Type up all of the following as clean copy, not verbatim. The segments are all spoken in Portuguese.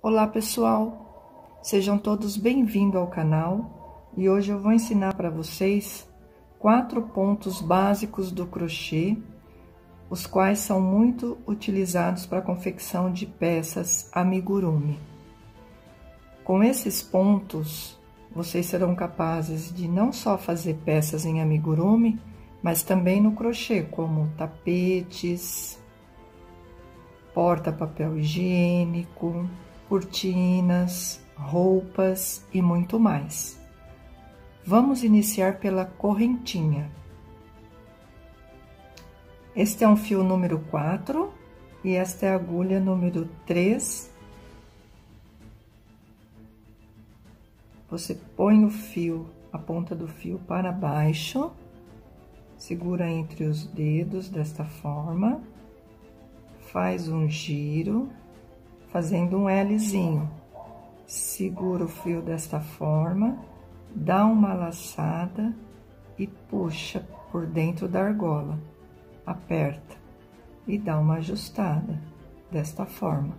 Olá pessoal, sejam todos bem-vindos ao canal e hoje eu vou ensinar para vocês 4 pontos básicos do crochê, os quais são muito utilizados para a confecção de peças amigurumi. Com esses pontos, vocês serão capazes de não só fazer peças em amigurumi, mas também no crochê, como tapetes, porta-papel higiênico, cortinas, roupas e muito mais. Vamos iniciar pela correntinha. Este é um fio número 4 e esta é a agulha número 3. Você põe o fio, a ponta do fio para baixo, segura entre os dedos desta forma, faz um giro, fazendo um Lzinho. Segura o fio desta forma, dá uma laçada e puxa por dentro da argola. Aperta e dá uma ajustada desta forma.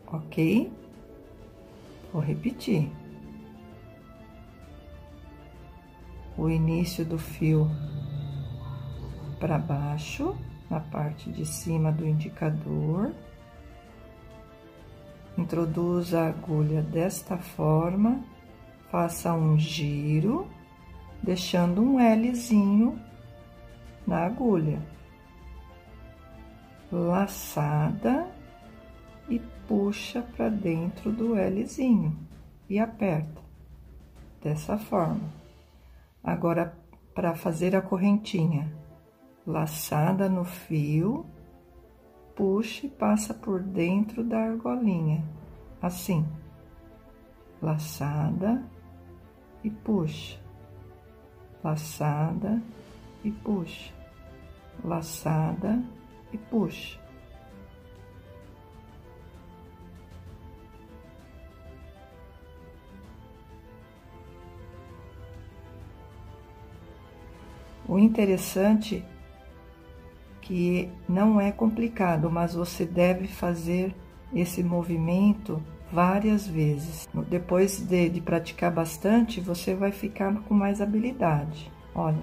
Ok? Vou repetir. O início do fio para baixo, na parte de cima do indicador. Introduza a agulha desta forma, faça um giro, deixando um Lzinho na agulha. Laçada e puxa para dentro do Lzinho e aperta dessa forma. Agora, para fazer a correntinha, laçada no fio, puxa e passa por dentro da argolinha, assim. Laçada e puxa, laçada e puxa, laçada e puxa. O interessante que não é complicado, mas você deve fazer esse movimento várias vezes. Depois de praticar bastante, você vai ficar com mais habilidade. Olha,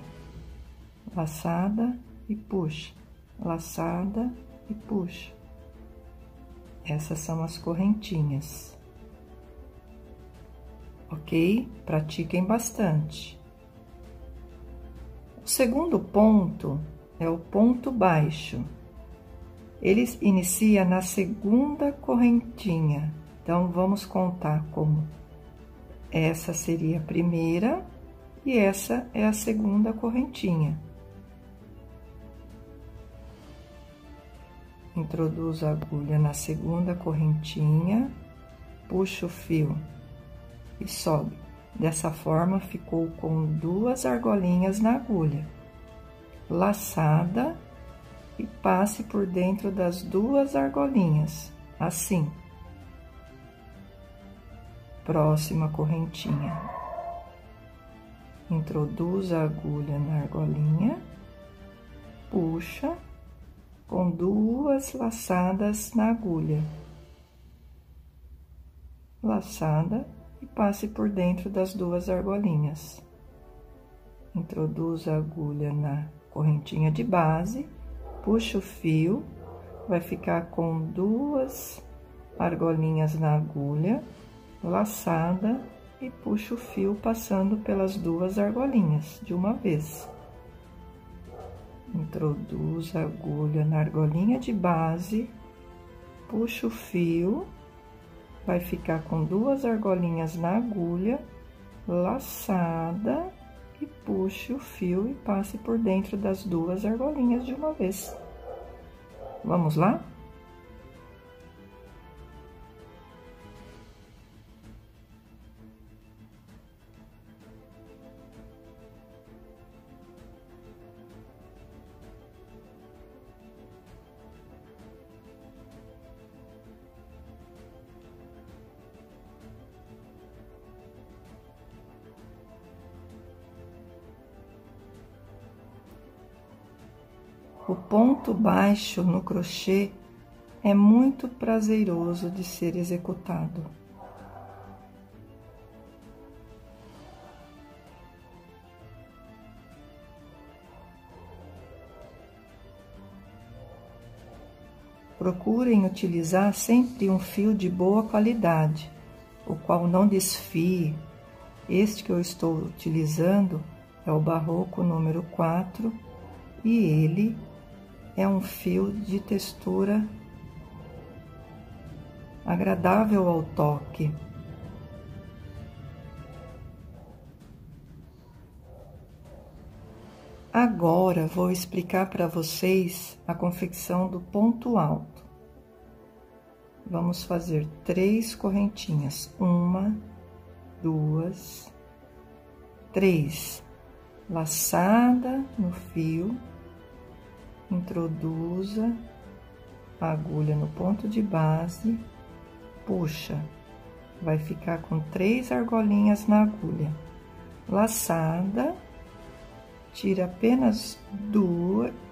laçada e puxa, laçada e puxa. Essas são as correntinhas. Ok? Pratiquem bastante. O segundo ponto é o ponto baixo. Ele inicia na segunda correntinha. Então, vamos contar como essa seria a primeira e essa é a segunda correntinha. Introduz a agulha na segunda correntinha, puxa o fio e sobe. Dessa forma, ficou com 2 argolinhas na agulha. Laçada e passe por dentro das 2 argolinhas, assim. Próxima correntinha. Introduz a agulha na argolinha, puxa com 2 laçadas na agulha. Laçada e passe por dentro das 2 argolinhas. Introduz a agulha na correntinha de base, puxa o fio, vai ficar com 2 argolinhas na agulha, laçada e puxa o fio passando pelas 2 argolinhas de uma vez. Introduz a agulha na argolinha de base, puxa o fio, vai ficar com 2 argolinhas na agulha, laçada e puxe o fio e passe por dentro das 2 argolinhas de uma vez. Vamos lá? O ponto baixo no crochê é muito prazeroso de ser executado. Procurem utilizar sempre um fio de boa qualidade, o qual não desfie. Este que eu estou utilizando é o Barroco número 4 e ele é um fio de textura agradável ao toque. Agora vou explicar para vocês a confecção do ponto alto. Vamos fazer 3 correntinhas, 1, 2, 3, laçada no fio, introduza a agulha no ponto de base, puxa, vai ficar com 3 argolinhas na agulha, laçada, tira apenas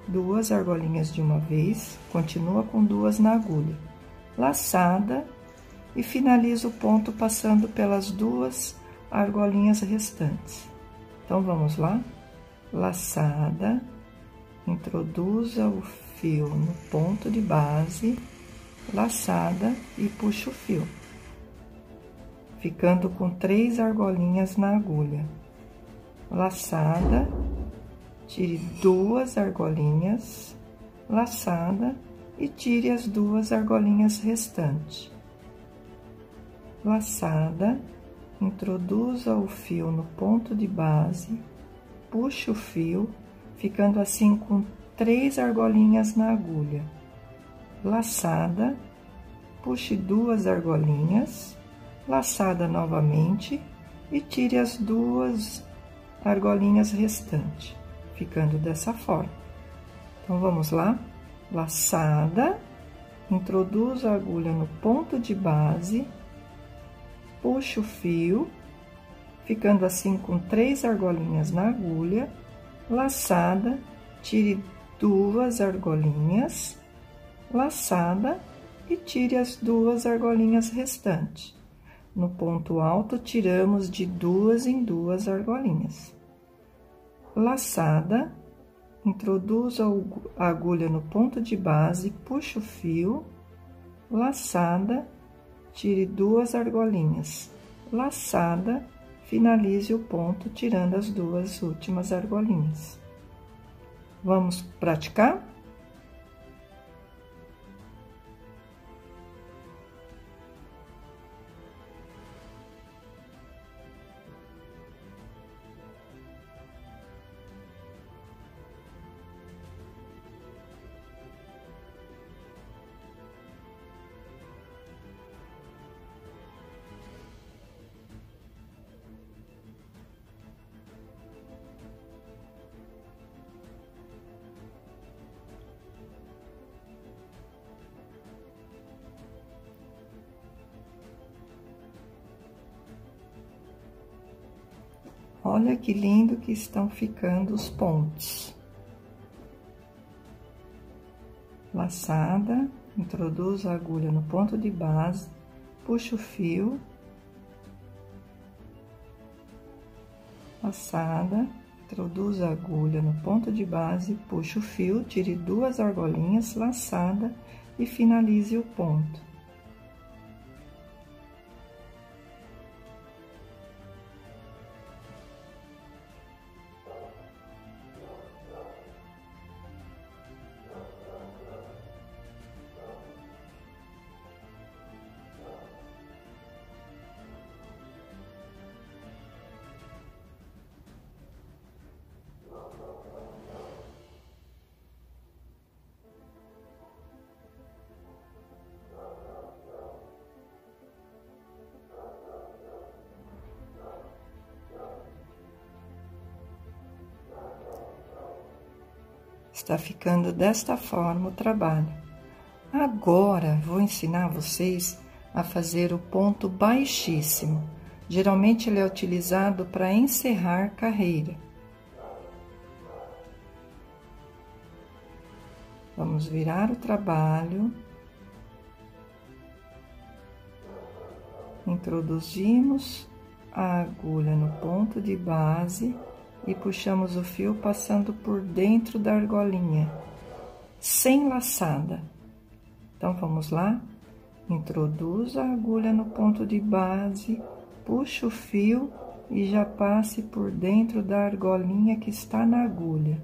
duas argolinhas de uma vez, continua com 2 na agulha, laçada e finaliza o ponto passando pelas 2 argolinhas restantes. Então, vamos lá? Laçada, introduza o fio no ponto de base, laçada e puxa o fio, ficando com 3 argolinhas na agulha. Laçada, tire 2 argolinhas, laçada e tire as 2 argolinhas restantes. Laçada, introduza o fio no ponto de base, puxe o fio, ficando assim com 3 argolinhas na agulha. Laçada, puxe 2 argolinhas, laçada novamente e tire as 2 argolinhas restantes, ficando dessa forma. Então, vamos lá? Laçada, introduza a agulha no ponto de base, puxa o fio, ficando assim com 3 argolinhas na agulha, laçada, tire 2 argolinhas, laçada e tire as 2 argolinhas restantes. No ponto alto, tiramos de 2 em 2 argolinhas. Laçada, introduza a agulha no ponto de base, puxa o fio, laçada, tire 2 argolinhas, laçada, finalize o ponto tirando as 2 últimas argolinhas. Vamos praticar? Olha que lindo que estão ficando os pontos. Laçada, introduz a agulha no ponto de base, puxa o fio. Laçada, introduz a agulha no ponto de base, puxa o fio, tire 2 argolinhas, laçada e finalize o ponto. Está ficando desta forma o trabalho. Agora, vou ensinar vocês a fazer o ponto baixíssimo. Geralmente, ele é utilizado para encerrar carreira. Vamos virar o trabalho Introduzimos a agulha no ponto de base e puxamos o fio passando por dentro da argolinha, sem laçada. Então, vamos lá? Introduz a agulha no ponto de base, puxa o fio e já passe por dentro da argolinha que está na agulha.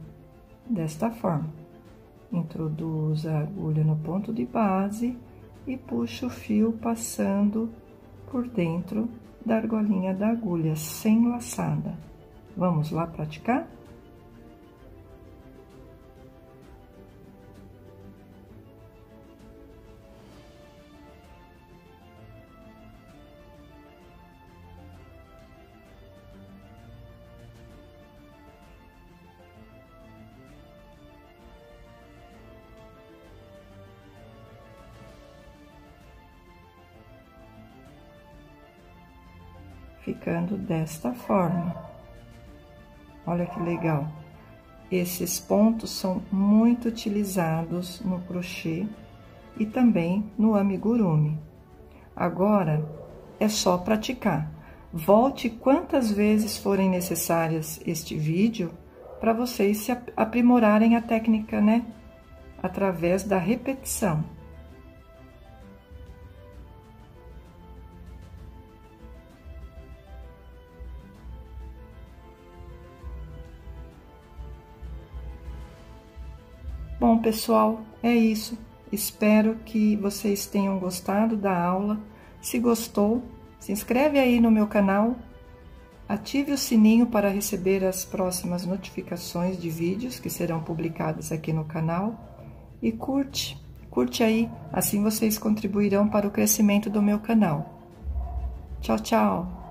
Desta forma. Introduz a agulha no ponto de base e puxa o fio passando por dentro da argolinha da agulha, sem laçada. Vamos lá praticar? Ficando desta forma. Olha que legal. Esses pontos são muito utilizados no crochê e também no amigurumi. Agora, é só praticar. Volte quantas vezes forem necessárias este vídeo para vocês se aprimorarem a técnica, né? Através da repetição. Bom, pessoal, é isso. Espero que vocês tenham gostado da aula. Se gostou, se inscreve aí no meu canal, ative o sininho para receber as próximas notificações de vídeos que serão publicados aqui no canal e curte aí, assim vocês contribuirão para o crescimento do meu canal. Tchau, tchau!